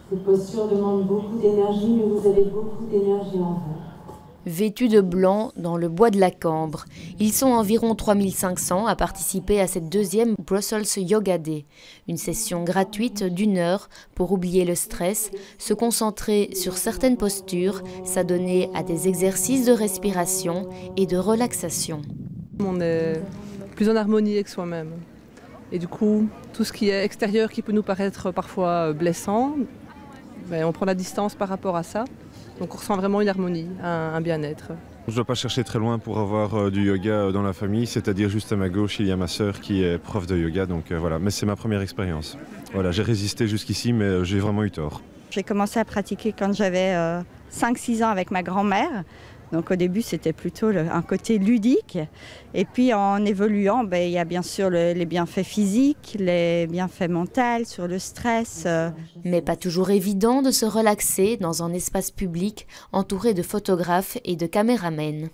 Cette posture demande beaucoup d'énergie, mais vous avez beaucoup d'énergie en vous. Vêtus de blanc dans le bois de la Cambre, ils sont environ 3500 à participer à cette deuxième Brussels Yoga Day, une session gratuite d'1 heure pour oublier le stress, se concentrer sur certaines postures, s'adonner à des exercices de respiration et de relaxation. On est plus en harmonie avec soi-même. Et du coup, tout ce qui est extérieur qui peut nous paraître parfois blessant, on prend la distance par rapport à ça. Donc on ressent vraiment une harmonie, un bien-être. Je ne dois pas chercher très loin pour avoir du yoga dans la famille, c'est-à-dire juste à ma gauche, il y a ma sœur qui est prof de yoga, donc voilà. Mais c'est ma première expérience. Voilà, j'ai résisté jusqu'ici, mais j'ai vraiment eu tort. J'ai commencé à pratiquer quand j'avais 5-6 ans avec ma grand-mère. Donc au début, c'était plutôt un côté ludique. Et puis en évoluant, il y a bien sûr les bienfaits physiques, les bienfaits mentaux, sur le stress. Mais pas toujours évident de se relaxer dans un espace public entouré de photographes et de caméramens.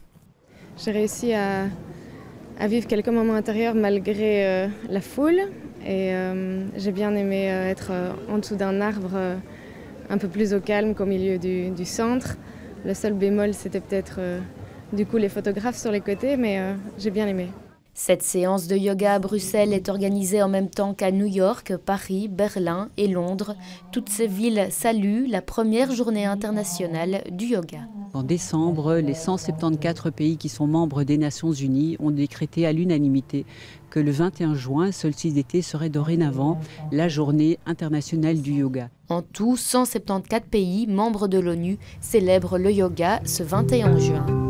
J'ai réussi à vivre quelques moments intérieurs malgré la foule. Et j'ai bien aimé être en dessous d'un arbre un peu plus au calme qu'au milieu du centre. Le seul bémol, c'était peut-être du coup les photographes sur les côtés, mais j'ai bien aimé. Cette séance de yoga à Bruxelles est organisée en même temps qu'à New York, Paris, Berlin et Londres. Toutes ces villes saluent la première journée internationale du yoga. En décembre, les 174 pays qui sont membres des Nations Unies ont décrété à l'unanimité que le 21 juin, solstice d'été, serait dorénavant la journée internationale du yoga. En tout, 174 pays membres de l'ONU célèbrent le yoga ce 21 juin.